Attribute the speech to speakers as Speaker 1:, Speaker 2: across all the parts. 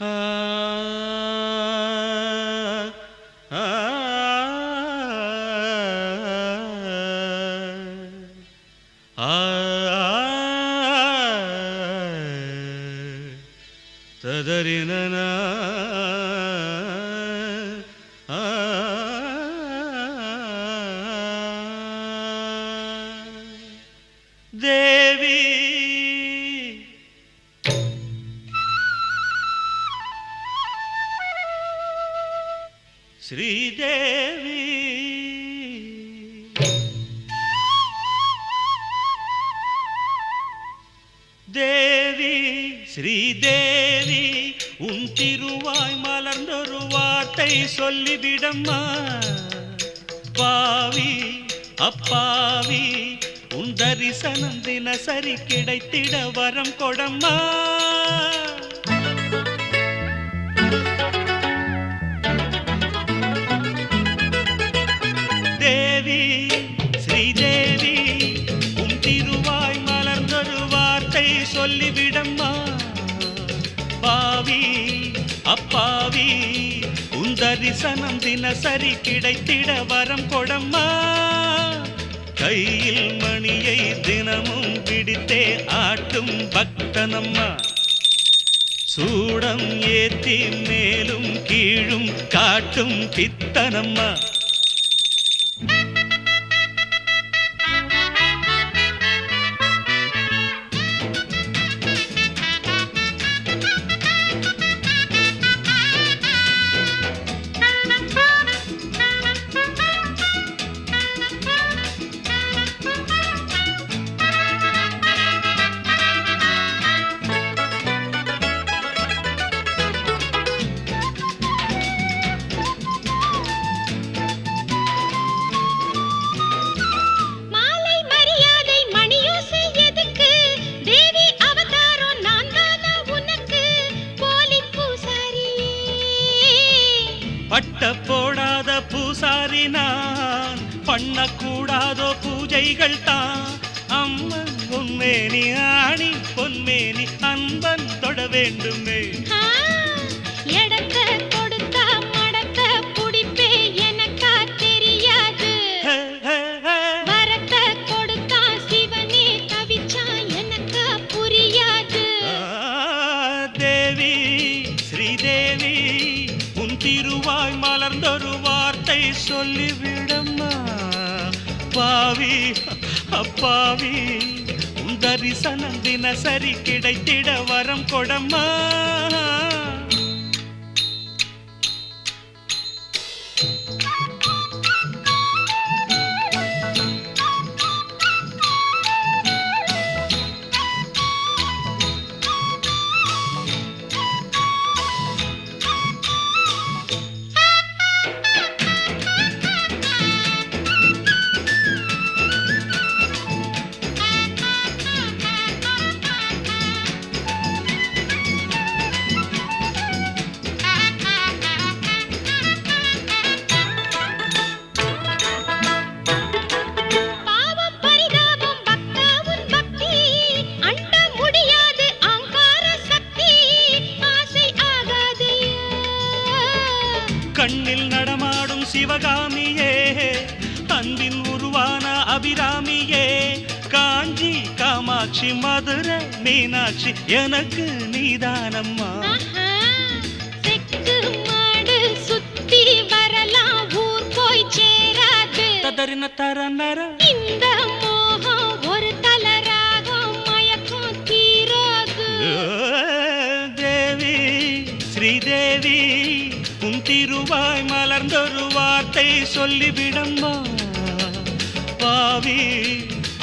Speaker 1: ஆ ஆ ஆ ததரினனா தேவி ஸ்ரீதேவி தேவி ஸ்ரீதேவி உன் திருவாய் மலர்ந்தொரு வார்த்தை சொல்லிவிடம்மா. பாவி அப்பாவி உன் தரிசனம் தினசரி கிடைத்திட வரம் கொடம்மா. தேவி ஸ்ரீதேவி உன் திருவாய் மலர்ந்தொரு வார்த்தை சொல்லிவிடம்மா. பாவி அப்பாவி உன் தரிசனம் தினசரி கிடைத்திட வரம் கொடம்மா. கையில் மணியை தினமும் பிடித்தே ஆட்டும் பக்தனம்மா. சூடம் ஏத்தி மேலும் கீழும் காட்டும் பித்தனம்மா. பட்ட போடாத பூசாரி நான் பண்ணக்கூடாதோ பூஜைகள் தான். அம்மன் பொன்மேனி ஆணி பொன்மேனி அன்பன் தொட வேண்டுமே.
Speaker 2: எடக்க கொடுத்தா மடக்க புடிப்பே எனக்கா தெரியாது. வரத்த கொடுத்தா சிவனே தவிச்சா எனக்கா புரியாது.
Speaker 1: தேவி ஸ்ரீதேவி உன் திருவாய் மலர்ந்தொரு வார்த்தை சொல்லிவிடம்மா. பாவி அப்பாவி உன் தரிசனம் தினசரி கிடைத்திட வரம் கொடம்மா. கண்ணில் நடமாடும் சிவகாமியே அன்பின் உருவான அபிராமியே. காஞ்சி காமாட்சி மதுரை மீனாட்சி எனக்கு நீதானம்மா.
Speaker 2: செக்கு மாடு சுத்தி வரலாம் ஊர் போய் சேராது.
Speaker 1: ததறின தரநர
Speaker 2: இந்த மோகம் ஒரு தலராகம் மயக்கம் தீராது.
Speaker 1: தேவி ஸ்ரீதேவி உன் திருவாய் மலர்ந்தொரு வார்த்தை சொல்லிவிடம்மா. பாவி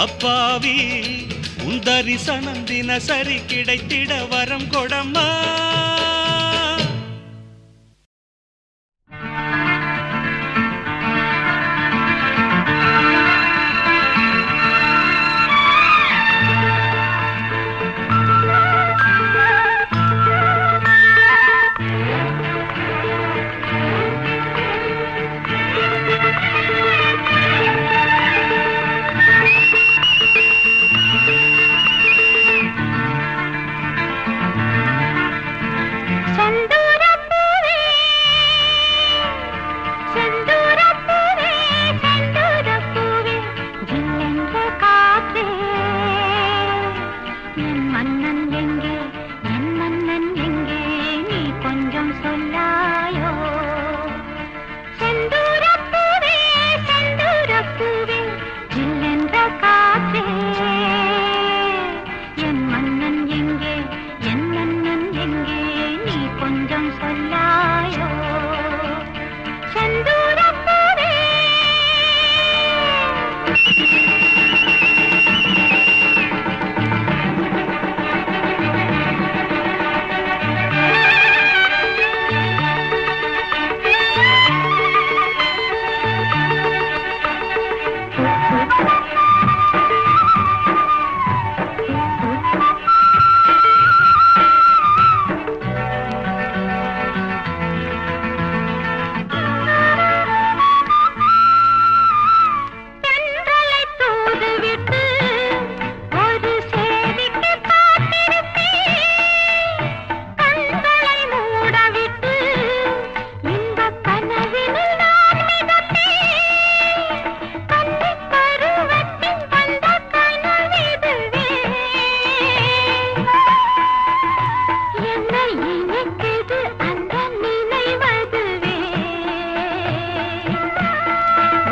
Speaker 1: அப்பாவி உன் தரிசனம் தினசரி கிடைத்திட வரம் கொடம்மா.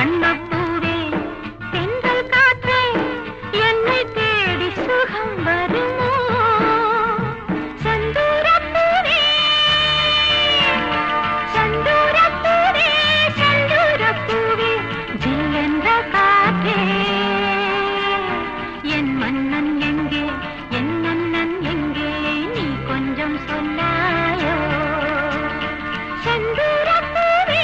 Speaker 2: வண்ணப்பூவே தென்றல் காற்றே என்னை தேடி சுகம் வருமோ செந்தூரப்பூவே செந்தூரப்பூவே செந்தூரப்பூவே ஜில்லென்ற காற்றே என் மன்னன் எங்கே என் மன்னன் எங்கே நீ கொஞ்சம் சொன்னாயோ செந்தூரப்பூவே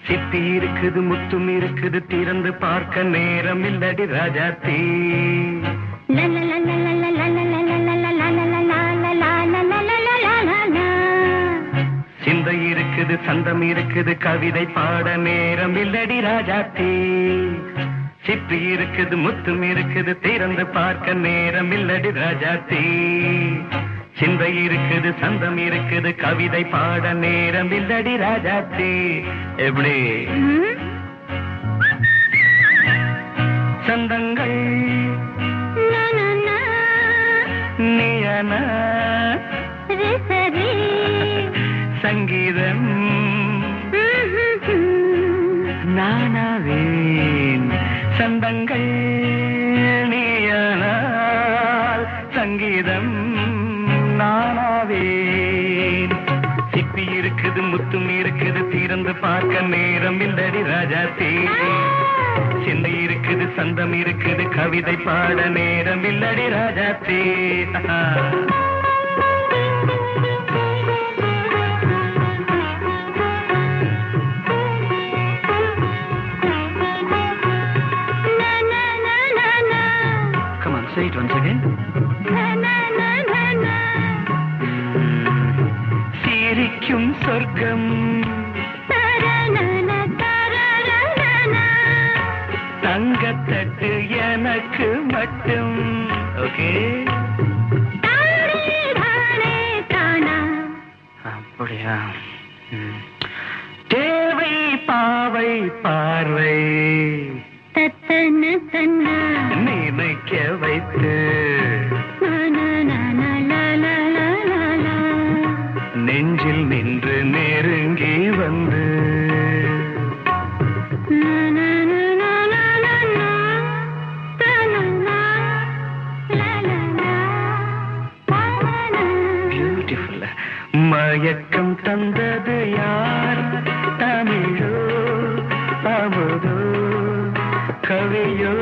Speaker 3: சிப்பி இருக்குது முத்தும் இருக்குது திறந்து பார்க்க நேரம் இல்லடி ராஜாத்தி சிந்தை இருக்குது சந்தம் இருக்குது கவிதை பாட நேரம் இல்லடி ராஜாத்தி சிப்பி இருக்குது முத்தும் இருக்குது திறந்து பார்க்க நேரம் இல்லடி ராஜாத்தி சிந்தை இருக்குது சந்தம் இருக்குது கவிதை பாட நேரம் இல்லடி ராஜாத்தி எப்படி சந்தங்கள் நீயன சங்கீதம் நானாவேன் சந்தங்கள் நீயனால் சங்கீதம் நானாவேன் சிப்பி இருக்குது முத்தும் இருக்குது திறந்து பார்க்க நேரம் இல்லடி ராஜாத்தி சிந்தை இருக்குது சந்தம் இருக்குது கவிதை பாட நேரம் இல்லடி Rajathi Come on, say it once again. சிரிக்கும் சொர்க்கம் தங்கத்தட்டு எனக்கு மட்டும் ஓகே அப்படியா தேவை பாவை பார்வை நினைக்க வைத்து நெஞ்சில் நின்று நெருங்கி வந்து பியூட்டிஃபுல் மயக்கம் தந்தது யார் தமிழோ அமுதோ கவியோ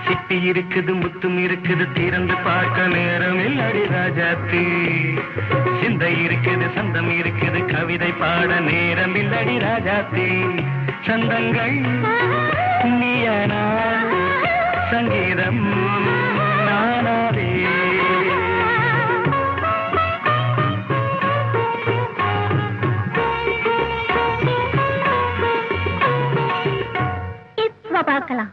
Speaker 3: சிப்பி இருக்குது முத்தும் இருக்குது திறந்து பார்க்க நேரம் இல்லடி ராஜாத்தி சிந்தை இருக்குது சந்தம் இருக்குது கவிதை பாட நேரம் இல்லடி ராஜாத்தி சந்தங்கள் நீயனா சங்கீதம் நானாவே
Speaker 2: பார்க்கலாம்.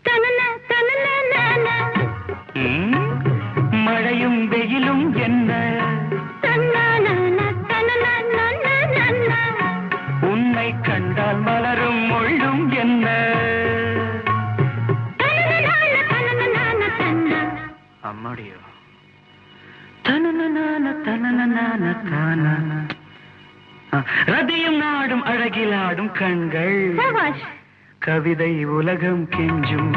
Speaker 2: தனன தனன நான.
Speaker 3: மழையும் வெயிலும் என்ன
Speaker 2: தன்னான தனன நான நான.
Speaker 3: உன்னை கண்டால் மலரும் முள்ளும் என்ன
Speaker 2: தனன நான தனன நான தன்ன.
Speaker 3: அம்மாடியோ தனன தனன தான. ரதியும் நாடும் அழகிலாடும் கண்கள்
Speaker 2: சபாஷ்.
Speaker 3: கவிதை உலகம் கெஞ்சும்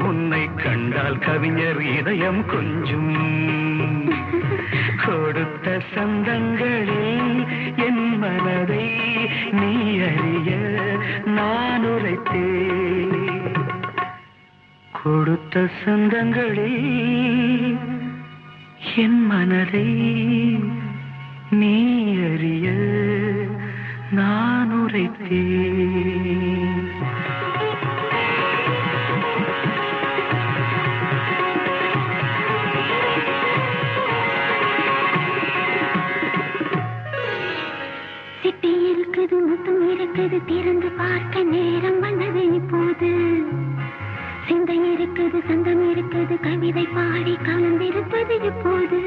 Speaker 3: உன்னை கண்டால் கவிஞர் இதயம் கொஞ்சும். கொடுத்த சந்தங்களில் என் மனதை நீ அறிய நான் உரைத்தேன். கொடுத்த சந்தங்களில் என் மனதை நீ அறிய நான் உரைத்தேன்.
Speaker 2: சிட்டி இருக்குது முத்தம் இருக்குது திறந்து பார்க்க நேரம் வந்தது இப்போது. சிந்தை இருக்குது சந்தம் இருக்குது கவிதை பாடி கலந்திருப்பது இப்போது.